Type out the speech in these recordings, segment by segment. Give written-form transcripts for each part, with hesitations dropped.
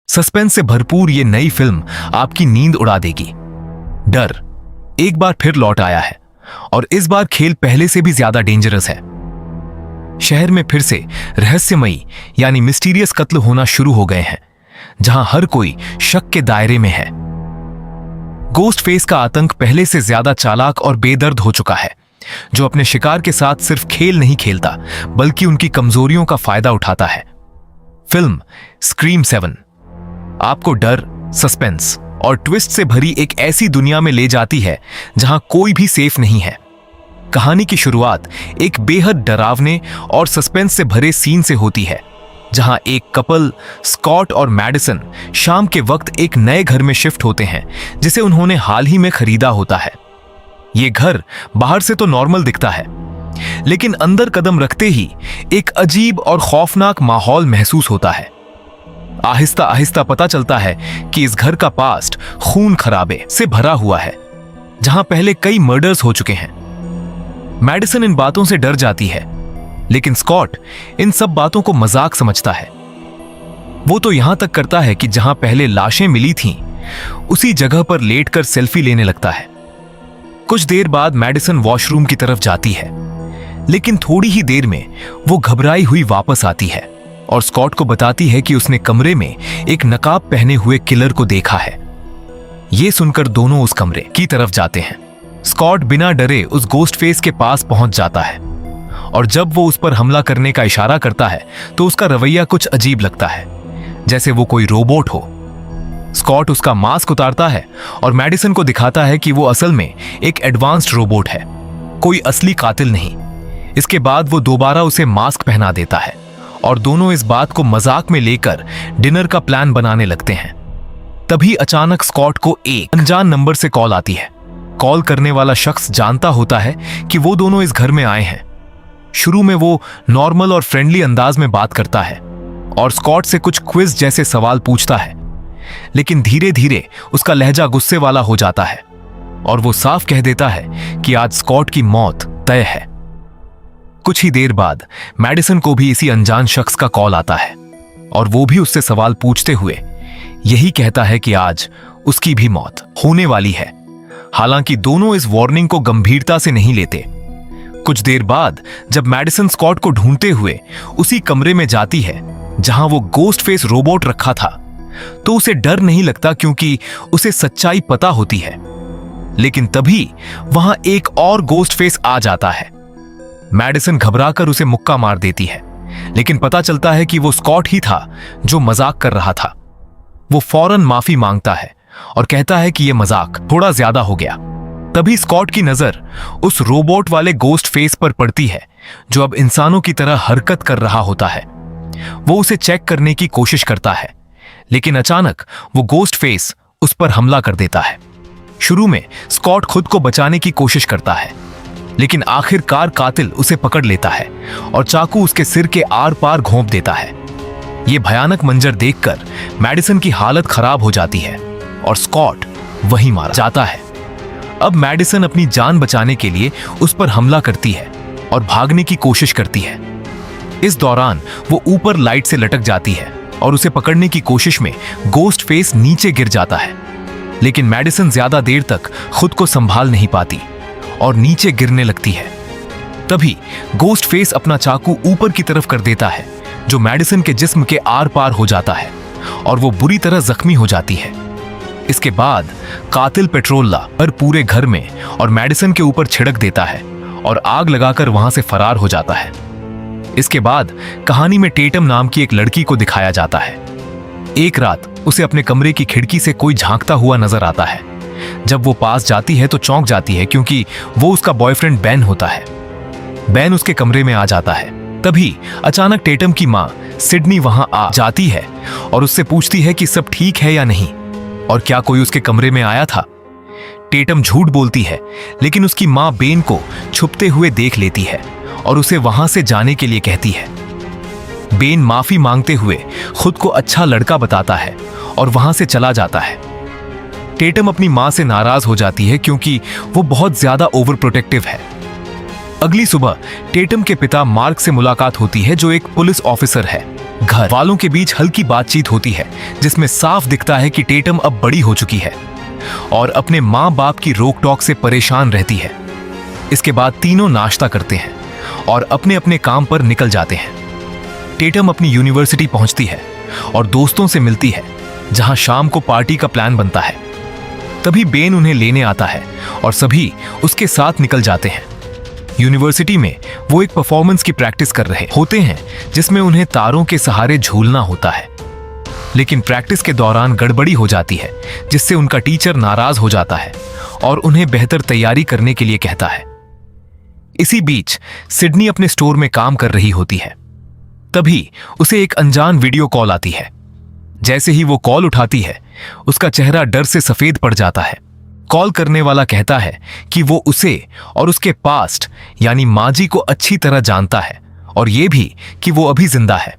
Suspense से भरपूर ये नई फिल्म आपकी नींद उड़ा देगी। डर एक बार फिर लौट आया है और इस बार खेल पहले से भी ज्यादा डेंजरस है। शहर में फिर से रहस्यमयी यानी मिस्टीरियस कत्ल होना शुरू हो गए हैं, जहां हर कोई शक के दायरे में है। गोस्ट फेस का आतंक पहले से ज्यादा चालाक और बेदर्द हो चुका है, जो अपने शिकार के साथ सिर्फ खेल नहीं खेलता बल्कि उनकी कमजोरियों का फायदा उठाता है। फिल्म स्क्रीम 7 आपको डर, सस्पेंस और ट्विस्ट से भरी एक ऐसी दुनिया में ले जाती है जहां कोई भी सेफ नहीं है। कहानी की शुरुआत एक बेहद डरावने और सस्पेंस से भरे सीन से होती है, जहां एक कपल स्कॉट और मैडिसन शाम के वक्त एक नए घर में शिफ्ट होते हैं जिसे उन्होंने हाल ही में खरीदा होता है। ये घर बाहर से तो नॉर्मल दिखता है, लेकिन अंदर कदम रखते ही एक अजीब और खौफनाक माहौल महसूस होता है। आहिस्ता आहिस्ता पता चलता है कि इस घर का पास्ट खून खराबे से भरा हुआ है, जहां पहले कई मर्डर्स हो चुके हैं। मैडिसन इन बातों से डर जाती है, लेकिन स्कॉट इन सब बातों को मजाक समझता है। वो तो यहां तक करता है कि जहां पहले लाशें मिली थीं, उसी जगह पर लेटकर सेल्फी लेने लगता है। कुछ देर बाद मैडिसन वॉशरूम की तरफ जाती है, लेकिन थोड़ी ही देर में वो घबराई हुई वापस आती है और स्कॉट को बताती है कि उसने कमरे में एक नकाब पहने हुए किलर को देखा है। ये सुनकर दोनों उस कमरे की तरफ जाते हैं। स्कॉट बिना डरे उस गोस्ट फेस के पास पहुंच जाता है और जब वो उस पर हमला करने का इशारा करता है तो उसका रवैया कुछ अजीब लगता है, जैसे वो कोई रोबोट हो। स्कॉट उसका मास्क उतारता है और मैडिसन को दिखाता है कि वो असल में एक एडवांस्ड रोबोट है, कोई असली कातिल नहीं। इसके बाद वो दोबारा उसे मास्क पहना देता है और दोनों इस बात को मजाक में लेकर डिनर का प्लान बनाने लगते हैं। तभी अचानक स्कॉट को एक अनजान नंबर से कॉल आती है। कॉल करने वाला शख्स जानता होता है कि वो दोनों इस घर में आए हैं। शुरू में वो नॉर्मल और फ्रेंडली अंदाज में बात करता है और स्कॉट से कुछ क्विज जैसे सवाल पूछता है, लेकिन धीरे धीरे उसका लहजा गुस्से वाला हो जाता है और वो साफ कह देता है कि आज स्कॉट की मौत तय है। कुछ ही देर बाद मैडिसन को भी इसी अनजान शख्स का कॉल आता है और वो भी उससे सवाल पूछते हुए यही कहता है कि आज उसकी भी मौत होने वाली है। हालांकि दोनों इस वार्निंग को गंभीरता से नहीं लेते। कुछ देर बाद जब मैडिसन स्कॉट को ढूंढते हुए उसी कमरे में जाती है जहां वो गोस्ट फेस रोबोट रखा था, तो उसे डर नहीं लगता क्योंकि उसे सच्चाई पता होती है। लेकिन तभी वहां एक और गोस्ट फेस आ जाता है। मैडिसन घबराकर उसे मुक्का मार देती है, लेकिन पता चलता है कि वो स्कॉट ही था जो मजाक कर रहा था। वो फौरन माफी मांगता है और कहता है कि यह मजाक थोड़ा ज्यादा हो गया। तभी स्कॉट की नजर उस रोबोट वाले गोस्ट फेस पर पड़ती है जो अब इंसानों की तरह हरकत कर रहा होता है। वो उसे चेक करने की कोशिश करता है, लेकिन अचानक वो गोस्ट फेस उस पर हमला कर देता है। शुरू में स्कॉट खुद को बचाने की कोशिश करता है, लेकिन आखिरकार कातिल उसे पकड़ लेता है और चाकू उसके सिर के आर पार घोंप देता है। यह भयानक मंजर देखकर मैडिसन की हालत खराब हो जाती है और स्कॉट वहीं मारा जाता है। अब मैडिसन अपनी जान बचाने के लिए उस पर हमला करती है और भागने की कोशिश करती है। इस दौरान वो ऊपर लाइट से लटक जाती है और उसे पकड़ने की कोशिश में गोस्ट फेस नीचे गिर जाता है, लेकिन मैडिसन ज्यादा देर तक खुद को संभाल नहीं पाती और नीचे गिरने लगती है। तभी गोस्ट फेस अपना चाकू ऊपर की तरफ कर देता है, जो मैडिसन के जिस्म के आर पार हो जाता है और वो बुरी तरह जख्मी हो जाती है। इसके बाद कातिल पेट्रोल ला पर पूरे घर में और मैडिसन के ऊपर छिड़क देता है और आग लगाकर वहां से फरार हो जाता है। इसके बाद कहानी में टेटम नाम की एक लड़की को दिखाया जाता है। एक रात उसे अपने कमरे की खिड़की से कोई झांकता हुआ नजर आता है। जब वो पास जाती है तो चौंक जाती है क्योंकि वो उसका बॉयफ्रेंड बेन होता है। बेन उसके कमरे में आ जाता है। तभी अचानक टेटम की माँ सिडनी वहां आ जाती है और उससे पूछती है कि सब ठीक है या नहीं और क्या कोई उसके कमरे में आया था। टेटम झूठ बोलती है, लेकिन उसकी माँ बेन को छुपते हुए देख लेती है और उसे वहां से जाने के लिए कहती है। बेन माफी मांगते हुए खुद को अच्छा लड़का बताता है और वहां से चला जाता है। टेटम अपनी मां से नाराज हो जाती है क्योंकि वो बहुत ज्यादा ओवर प्रोटेक्टिव है। अगली सुबह टेटम के पिता मार्क से मुलाकात होती है, जो एक पुलिस ऑफिसर है। घर वालों के बीच हल्की बातचीत होती है, जिसमें साफ दिखता है कि टेटम अब बड़ी हो चुकी है और अपने माँ बाप की रोक टोक से परेशान रहती है। इसके बाद तीनों नाश्ता करते हैं और अपने अपने काम पर निकल जाते हैं। टेटम अपनी यूनिवर्सिटी पहुंचती है और दोस्तों से मिलती है, जहां शाम को पार्टी का प्लान बनता है। तभी बेन उन्हें लेने आता है और सभी उसके साथ निकल जाते हैं। यूनिवर्सिटी में वो एक परफॉर्मेंस की प्रैक्टिस कर रहे होते हैं, जिसमें उन्हें तारों के सहारे झूलना होता है। लेकिन प्रैक्टिस के दौरान गड़बड़ी हो जाती है, जिससे उनका टीचर नाराज हो जाता है और उन्हें बेहतर तैयारी करने के लिए कहता है। इसी बीच सिडनी अपने स्टोर में काम कर रही होती है। तभी उसे एक अनजान वीडियो कॉल आती है। जैसे ही वो कॉल उठाती है, उसका चेहरा डर से सफेद पड़ जाता है। कॉल करने वाला कहता है कि वो उसे और उसके पास्ट यानी माजी को अच्छी तरह जानता है और ये भी कि वो अभी जिंदा है।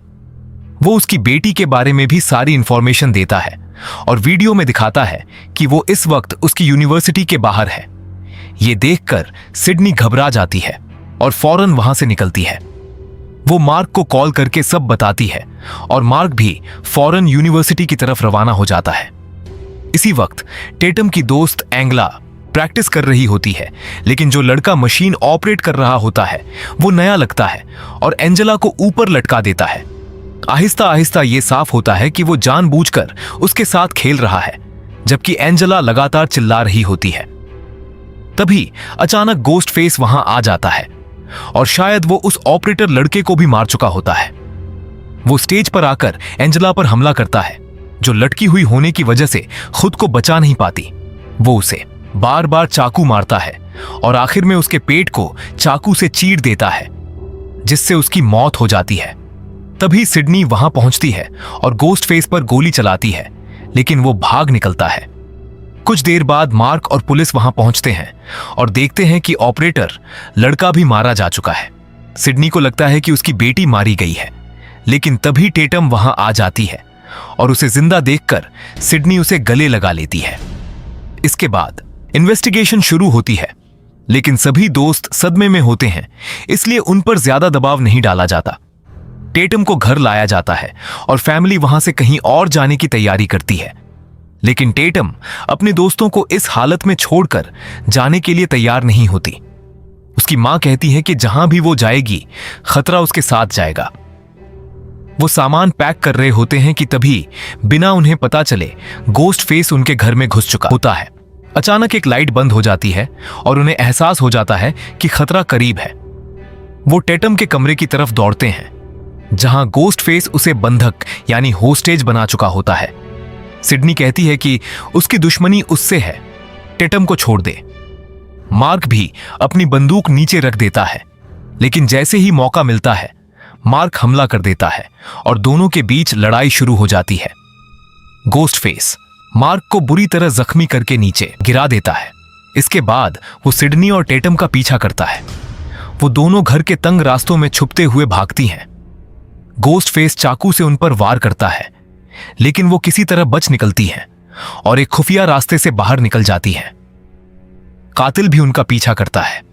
वो उसकी बेटी के बारे में भी सारी इंफॉर्मेशन देता है और वीडियो में दिखाता है कि वो इस वक्त उसकी यूनिवर्सिटी के बाहर है। ये देखकर सिडनी घबरा जाती है और फौरन वहां से निकलती है। वो मार्क को कॉल करके सब बताती है और मार्क भी फौरन यूनिवर्सिटी की तरफ रवाना हो जाता है। इसी वक्त टेटम की दोस्त एंगला प्रैक्टिस कर रही होती है, लेकिन जो लड़का मशीन ऑपरेट कर रहा होता है वो नया लगता है और एंजेला को ऊपर लटका देता है। आहिस्ता आहिस्ता ये साफ होता है कि वो जानबूझकर उसके साथ खेल रहा है, जबकि एंजेला लगातार चिल्ला रही होती है। तभी अचानक गोस्ट फेस वहां आ जाता है और शायद वो उस ऑपरेटर लड़के को भी मार चुका होता है। वो स्टेज पर आकर एंजेला पर हमला करता है, जो लटकी हुई होने की वजह से खुद को बचा नहीं पाती। वो उसे बार बार चाकू मारता है और आखिर में उसके पेट को चाकू से चीर देता है, जिससे उसकी मौत हो जाती है। तभी सिडनी वहां पहुंचती है और गोस्ट फेस पर गोली चलाती है, लेकिन वो भाग निकलता है। कुछ देर बाद मार्क और पुलिस वहां पहुंचते हैं और देखते हैं कि ऑपरेटर लड़का भी मारा जा चुका है। सिडनी को लगता है कि उसकी बेटी मारी गई है, लेकिन तभी टेटम वहां आ जाती है और उसे जिंदा देखकर सिडनी उसे गले लगा लेती है। इसके बाद इन्वेस्टिगेशन शुरू होती है, लेकिन सभी दोस्त सदमे में होते हैं, इसलिए उन पर ज्यादा दबाव नहीं डाला जाता। टेटम को घर लाया जाता है और फैमिली वहां से कहीं और जाने की तैयारी करती है, लेकिन टेटम अपने दोस्तों को इस हालत में छोड़कर जाने के लिए तैयार नहीं होती। उसकी मां कहती है कि जहां भी वो जाएगी, खतरा उसके साथ जाएगा। वो सामान पैक कर रहे होते हैं कि तभी बिना उन्हें पता चले गोस्ट फेस उनके घर में घुस चुका होता है। अचानक एक लाइट बंद हो जाती है और उन्हें एहसास हो जाता है कि खतरा करीब है। वो टेटम के कमरे की तरफ दौड़ते हैं, जहां गोस्ट फेस उसे बंधक यानी होस्टेज बना चुका होता है। सिडनी कहती है कि उसकी दुश्मनी उससे है, टेटम को छोड़ दे। मार्क भी अपनी बंदूक नीचे रख देता है, लेकिन जैसे ही मौका मिलता है, मार्क हमला कर देता है और दोनों के बीच लड़ाई शुरू हो जाती है। गोस्ट फेस मार्क को बुरी तरह जख्मी करके नीचे गिरा देता है। इसके बाद वो सिडनी और टेटम का पीछा करता है। वो दोनों घर के तंग रास्तों में छुपते हुए भागती हैं। गोस्ट फेस चाकू से उन पर वार करता है, लेकिन वो किसी तरह बच निकलती हैं और एक खुफिया रास्ते से बाहर निकल जाती हैं। कातिल भी उनका पीछा करता है।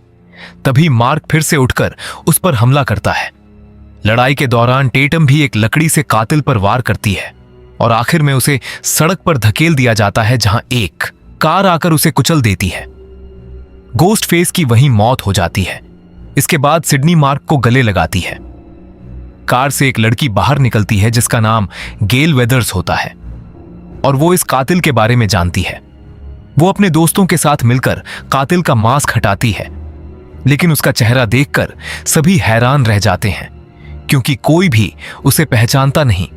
तभी मार्क फिर से उठकर उस पर हमला करता है। लड़ाई के दौरान टेटम भी एक लकड़ी से कातिल पर वार करती है और आखिर में उसे सड़क पर धकेल दिया जाता है, जहां एक कार आकर उसे कुचल देती है। गोस्ट फेस की वहीं मौत हो जाती है। इसके बाद सिडनी मार्क को गले लगाती है। कार से एक लड़की बाहर निकलती है, जिसका नाम गेल वेदर्स होता है और वो इस कातिल के बारे में जानती है। वो अपने दोस्तों के साथ मिलकर कातिल का मास्क हटाती है, लेकिन उसका चेहरा देखकर सभी हैरान रह जाते हैं, क्योंकि कोई भी उसे पहचानता नहीं।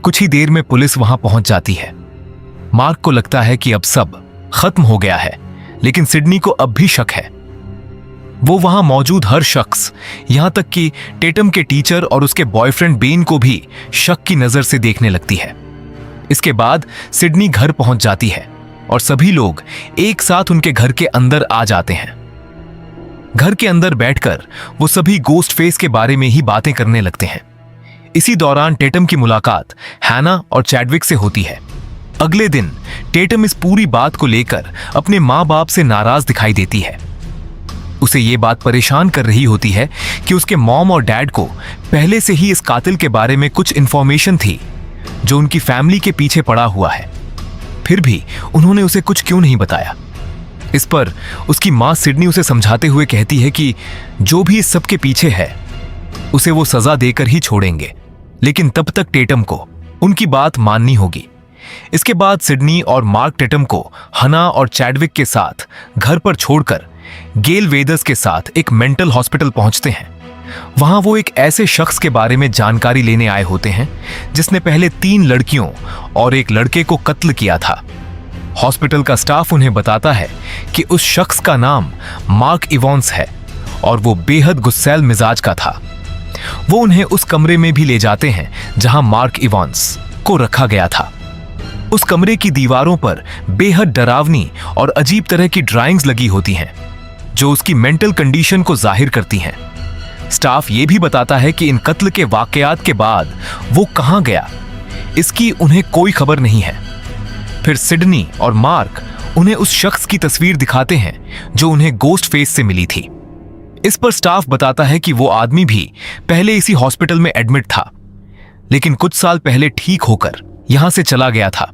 कुछ ही देर में पुलिस वहां पहुंच जाती है। मार्क को लगता है कि अब सब खत्म हो गया है, लेकिन सिडनी को अब भी शक है। वो वहां मौजूद हर शख्स, यहां तक कि टेटम के टीचर और उसके बॉयफ्रेंड बेन को भी शक की नजर से देखने लगती है। इसके बाद सिडनी घर पहुंच जाती है और सभी लोग एक साथ उनके घर के अंदर आ जाते हैं। घर के अंदर बैठकर वो सभी गोस्ट फेस के बारे में ही बातें करने लगते हैं। इसी दौरान टेटम की मुलाकात हैना और चैडविक से होती है। अगले दिन टेटम इस पूरी बात को लेकर अपने माँ बाप से नाराज दिखाई देती है। उसे ये बात परेशान कर रही होती है कि उसके मॉम और डैड को पहले से ही इस कातिल के बारे में कुछ इंफॉर्मेशन थी जो उनकी फैमिली के पीछे पड़ा हुआ है, फिर भी उन्होंने उसे कुछ क्यों नहीं बताया। इस पर उसकी मां सिडनी उसे समझाते हुए कहती है कि जो भी इस सब के पीछे है उसे वो सजा देकर ही छोड़ेंगे, लेकिन तब तक टेटम को उनकी बात माननी होगी। इसके बाद सिडनी और मार्क टेटम को हना और चैडविक के साथ घर पर छोड़कर गेल वेदर्स के साथ एक मेंटल हॉस्पिटल पहुंचते हैं। वहां वो एक ऐसे शख्स के बारे में जानकारी लेने आए होते हैं जिसने पहले 3 लड़कियों और एक लड़के को कत्ल किया था। हॉस्पिटल का स्टाफ उन्हें बताता है कि उस शख्स का नाम मार्क इवांस है और वो बेहद गुस्सैल मिजाज का था। वो उन्हें उस कमरे में भी ले जाते हैं जहां मार्क इवांस को रखा गया था। उस कमरे की दीवारों पर बेहद डरावनी और अजीब तरह की ड्राइंग्स लगी होती हैं जो उसकी मेंटल कंडीशन को जाहिर करती हैं। स्टाफ ये भी बताता है कि इन कत्ल के वाकयात के बाद वो कहां गया इसकी उन्हें कोई खबर नहीं है। फिर सिडनी और मार्क उन्हें उस शख्स की तस्वीर दिखाते हैं जो उन्हें गोस्ट फेस से मिली थी। इस पर स्टाफ बताता है कि वो आदमी भी पहले इसी हॉस्पिटल में एडमिट था, लेकिन कुछ साल पहले ठीक होकर यहां से चला गया था।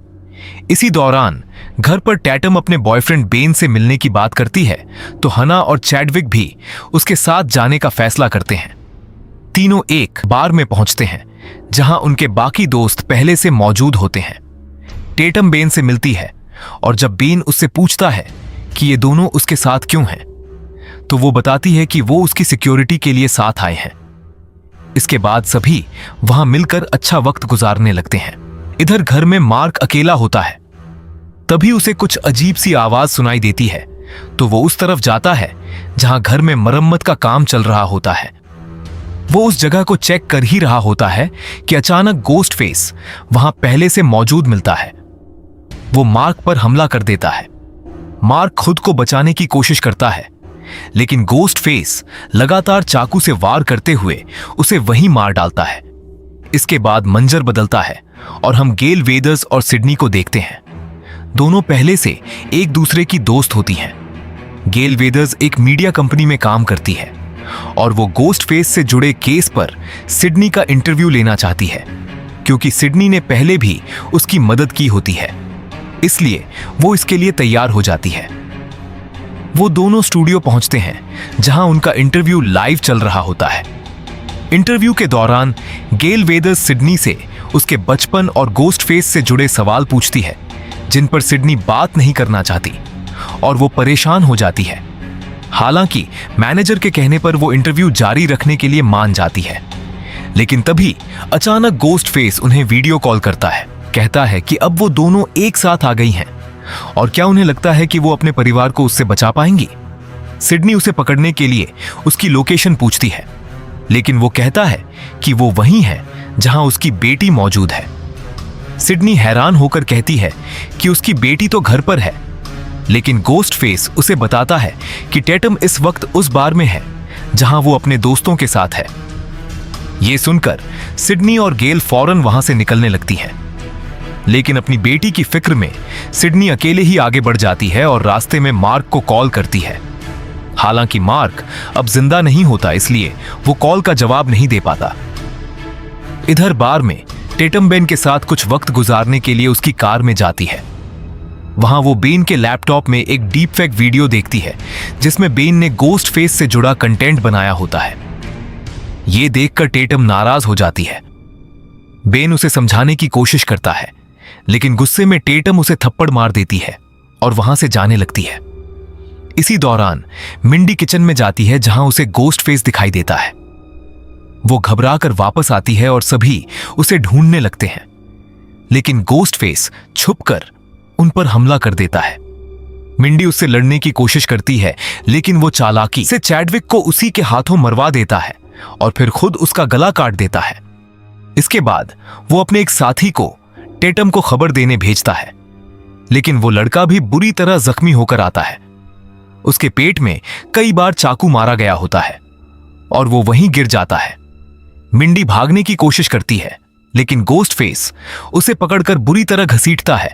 इसी दौरान घर पर टैटम अपने बॉयफ्रेंड बेन से मिलने की बात करती है तो हना और चैडविक भी उसके साथ जाने का फैसला करते हैं। तीनों एक बार में पहुंचते हैं जहां उनके बाकी दोस्त पहले से मौजूद होते हैं। टेटम बेन से मिलती है और जब बेन उससे पूछता है कि ये दोनों उसके साथ क्यों हैं, तो वो बताती है कि वो उसकी सिक्योरिटी के लिए साथ आए हैं। इसके बाद सभी वहां मिलकर अच्छा वक्त गुजारने लगते हैं। इधर घर में मार्क अकेला होता है। तभी उसे कुछ अजीब सी आवाज सुनाई देती है तो वो उस तरफ जाता है जहां घर में मरम्मत का काम चल रहा होता है। वो उस जगह को चेक कर ही रहा होता है कि अचानक गोस्ट फेस वहां पहले से मौजूद मिलता है। वो मार्क पर हमला कर देता है। मार्क खुद को बचाने की कोशिश करता है, लेकिन गोस्ट फेस लगातार चाकू से वार करते हुए उसे वहीं मार डालता है। इसके बाद मंजर बदलता है और हम गेल वेदर्स और सिडनी को देखते हैं। दोनों पहले से एक दूसरे की दोस्त होती हैं। गेल वेदर्स एक मीडिया कंपनी में काम करती है और वो गोस्ट फेस से जुड़े केस पर सिडनी का इंटरव्यू लेना चाहती है, क्योंकि सिडनी ने पहले भी उसकी मदद की होती है, इसलिए वो इसके लिए तैयार हो जाती है। वो दोनों स्टूडियो पहुंचते हैं जहां उनका इंटरव्यू लाइव चल रहा होता है। इंटरव्यू के दौरान गेल वेदर्स सिडनी से उसके बचपन और गोस्ट फेस से जुड़े सवाल पूछती है जिन पर सिडनी बात नहीं करना चाहती और वो परेशान हो जाती है। हालांकि मैनेजर के कहने पर वो इंटरव्यू जारी रखने के लिए मान जाती है, लेकिन तभी अचानक गोस्ट फेस उन्हें वीडियो कॉल करता है। कहता है कि अब वो दोनों एक साथ आ गई हैं और क्या उन्हें लगता है कि वो अपने परिवार को उससे बचा पाएंगी। सिडनी उसे पकड़ने के लिए उसकी लोकेशन पूछती है, लेकिन वो कहता है कि वो वहीं है जहां उसकी बेटी मौजूद है। सिडनी हैरान होकर कहती है कि उसकी बेटी तो घर पर है, लेकिन गोस्ट फेस उसे बताता है कि टेटम इस वक्त उस बार में है जहां वो अपने दोस्तों के साथ है। ये सुनकर सिडनी और गेल फौरन वहां से निकलने लगती हैं, लेकिन अपनी बेटी की फिक्र में सिडनी अकेले ही आगे बढ़ जाती है और रास्ते में मार्क को कॉल करती है। हालांकि मार्क अब जिंदा नहीं होता, इसलिए वो कॉल का जवाब नहीं दे पाता। इधर बार में टेटम बेन के साथ कुछ वक्त गुजारने के लिए उसकी कार में जाती है। वहां वो बेन के लैपटॉप में एक डीप फेक वीडियो देखती है जिसमें बेन ने गोस्ट फेस से जुड़ा कंटेंट बनाया होता है। ये देखकर टेटम नाराज हो जाती है। बेन उसे समझाने की कोशिश करता है, लेकिन गुस्से में टेटम उसे थप्पड़ मार देती है और वहां से जाने लगती है। इसी दौरान मिंडी किचन में जाती है जहां उसे गोस्ट फेस दिखाई देता है। वो घबराकर वापस आती है और सभी उसे ढूंढने लगते हैं, लेकिन गोस्ट फेस छुपकर उन पर हमला कर देता है। मिंडी उससे लड़ने की कोशिश करती है, लेकिन वो चालाकी से चैडविक को उसी के हाथों मरवा देता है और फिर खुद उसका गला काट देता है। इसके बाद वो अपने एक साथी को टेटम को खबर देने भेजता है, लेकिन वो लड़का भी बुरी तरह जख्मी होकर आता है। उसके पेट में कई बार चाकू मारा गया होता है और वो वहीं गिर जाता है। मिंडी भागने की कोशिश करती है, लेकिन गोस्ट फेस उसे पकड़कर बुरी तरह घसीटता है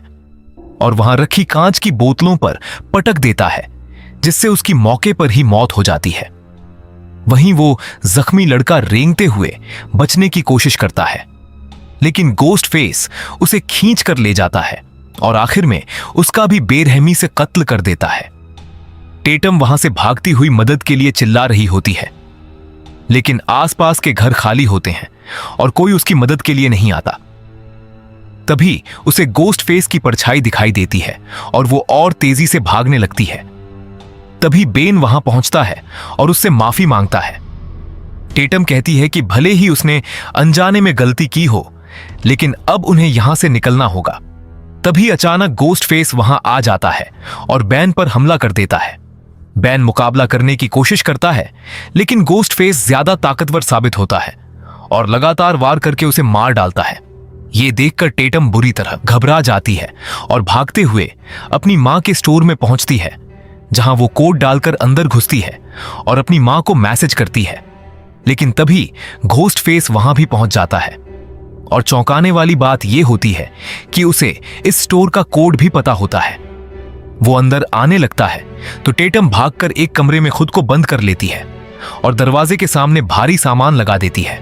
और वहां रखी कांच की बोतलों पर पटक देता है, जिससे उसकी मौके पर ही मौत हो जाती है। वहीं वो जख्मी लड़का रेंगते हुए बचने की कोशिश करता है, लेकिन गोस्ट फेस उसे खींच कर ले जाता है और आखिर में उसका भी बेरहमी से कत्ल कर देता है। टेटम वहां से भागती हुई मदद के लिए चिल्ला रही होती है, लेकिन आसपास के घर खाली होते हैं और कोई उसकी मदद के लिए नहीं आता। तभी उसे गोस्ट फेस की परछाई दिखाई देती है और वो और तेजी से भागने लगती है। तभी बेन वहां पहुंचता है और उससे माफी मांगता है। टेटम कहती है कि भले ही उसने अनजाने में गलती की हो, लेकिन अब उन्हें यहां से निकलना होगा। तभी अचानक गोस्ट फेस वहां आ जाता है और बैन पर हमला कर देता है। बैन मुकाबला करने की कोशिश करता है, लेकिन गोस्ट फेस ज्यादा ताकतवर साबित होता है और लगातार वार करके उसे मार डालता है। ये देखकर टेटम बुरी तरह घबरा जाती है और भागते हुए अपनी मां के स्टोर में पहुंचती है, जहां वो कोट डालकर अंदर घुसती है और अपनी मां को मैसेज करती है। लेकिन तभी घोस्ट फेस वहां भी पहुंच जाता है और चौंकाने वाली बात यह होती है कि उसे इस स्टोर का कोड भी पता होता है। वो अंदर आने लगता है तो टेटम भागकर एक कमरे में खुद को बंद कर लेती है और दरवाजे के सामने भारी सामान लगा देती है।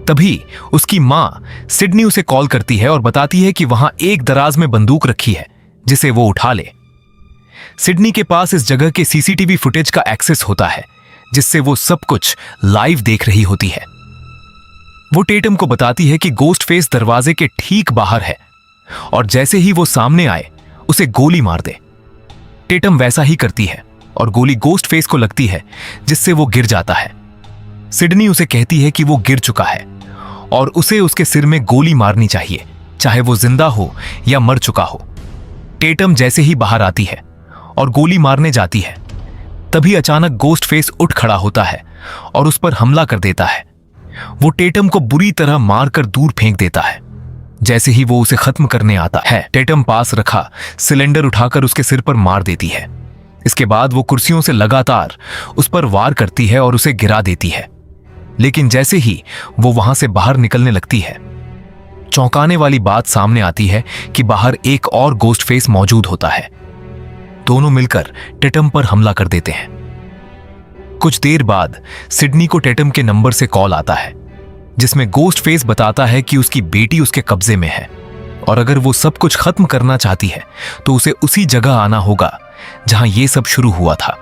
तभी उसकी मां सिडनी उसे कॉल करती है और बताती है कि वहां एक दराज में बंदूक रखी है जिसे वो उठा ले। सिडनी के पास इस जगह के सीसीटीवी फुटेज का एक्सेस होता है, जिससे वो सब कुछ लाइव देख रही होती है। वो टेटम को बताती है कि गोस्ट फेस दरवाजे के ठीक बाहर है और जैसे ही वो सामने आए उसे गोली मार दे। टेटम वैसा ही करती है और गोली गोस्ट फेस को लगती है, जिससे वो गिर जाता है। सिडनी उसे कहती है कि वो गिर चुका है और उसे उसके सिर में गोली मारनी चाहिए, चाहे वो जिंदा हो या मर चुका हो। टेटम जैसे ही बाहर आती है और गोली मारने जाती है, तभी अचानक गोस्ट फेस उठ खड़ा होता है और उस पर हमला कर देता है। वो टेटम को बुरी तरह मारकर दूर फेंक देता है। जैसे ही वो उसे खत्म करने आता है, टेटम पास रखा सिलेंडर उठाकर उसके सिर पर मार देती है। इसके बाद वो कुर्सियों से लगातार उस पर वार करती है और उसे गिरा देती है। लेकिन जैसे ही वो वहां से बाहर निकलने लगती है, चौंकाने वाली बात सामने आती है कि बाहर एक और गोस्ट फेस मौजूद होता है। दोनों मिलकर टेटम पर हमला कर देते हैं। कुछ देर बाद सिडनी को टेटम के नंबर से कॉल आता है, जिसमें गोस्ट फेस बताता है कि उसकी बेटी उसके कब्जे में है और अगर वो सब कुछ खत्म करना चाहती है तो उसे उसी जगह आना होगा जहां ये सब शुरू हुआ था।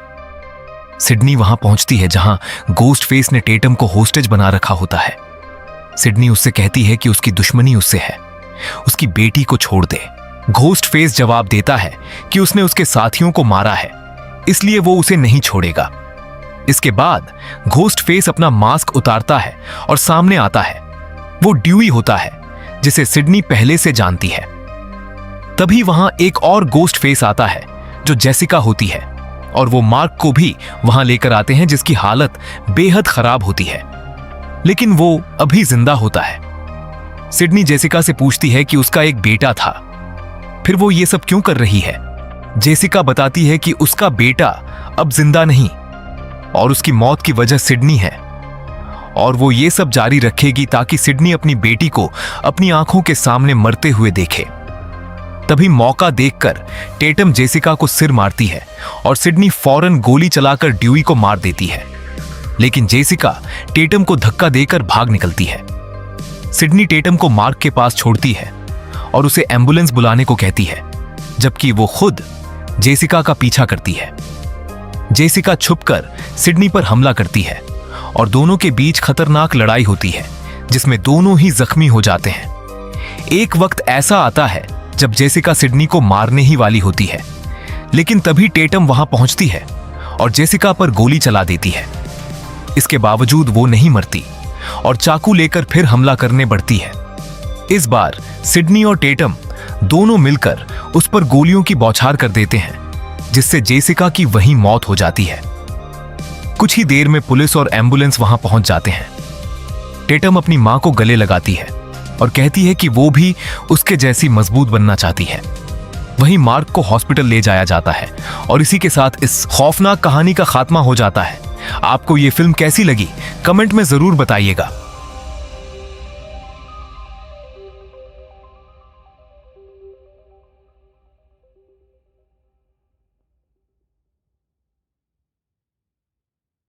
सिडनी वहां पहुंचती है जहां गोस्ट फेस ने टेटम को होस्टेज बना रखा होता है। सिडनी उससे कहती है कि उसकी दुश्मनी उससे है, उसकी बेटी को छोड़ दे। घोस्ट फेस जवाब देता है कि उसने उसके साथियों को मारा है, इसलिए वो उसे नहीं छोड़ेगा। इसके बाद घोस्ट फेस अपना मास्क उतारता है और सामने आता है। वो ड्यूई होता है, जिसे सिडनी पहले से जानती है। तभी वहां एक और गोस्ट फेस आता है जो जेसिका होती है और वो मार्क को भी वहां लेकर आते हैं, जिसकी हालत बेहद खराब होती है, लेकिन वो अभी जिंदा होता है। सिडनी जेसिका से पूछती है कि उसका एक बेटा था, फिर वो ये सब क्यों कर रही है। जेसिका बताती है कि उसका बेटा अब जिंदा नहीं और उसकी मौत की वजह सिडनी है और वो ये सब जारी रखेगी ताकि सिडनी अपनी बेटी को अपनी आंखों के सामने मरते हुए देखे। तभी मौका देखकर टेटम जेसिका को सिर मारती है और सिडनी फौरन गोली चलाकर ड्यूई को मार देती है, लेकिन जेसिका टेटम को धक्का देकर भाग निकलती है। सिडनी टेटम को मार्क के पास छोड़ती है और उसे एम्बुलेंस बुलाने को कहती है, जबकि वो खुद जेसिका का पीछा करती है। जेसिका छुपकर सिडनी पर हमला करती है और दोनों के बीच खतरनाक लड़ाई होती है, जिसमें दोनों ही जख्मी हो जाते हैं। एक वक्त ऐसा आता है जब जेसिका सिडनी को मारने ही वाली होती है, लेकिन तभी टेटम वहां पहुंचती है और जेसिका पर गोली चला देती है। इसके बावजूद वो नहीं मरती और चाकू लेकर फिर हमला करने बढ़ती है। इस बार सिडनी और टेटम दोनों मिलकर उस पर गोलियों की बौछार कर देते हैं, जिससे जेसिका की वहीं मौत हो जाती है। कुछ ही देर में पुलिस और एम्बुलेंस वहां पहुंच जाते हैं। टेटम अपनी मां को गले लगाती है और कहती है कि वो भी उसके जैसी मजबूत बनना चाहती है। वहीं मार्क को हॉस्पिटल ले जाया जाता है और इसी के साथ इस खौफनाक कहानी का खात्मा हो जाता है। आपको ये फिल्म कैसी लगी कमेंट में जरूर बताइएगा।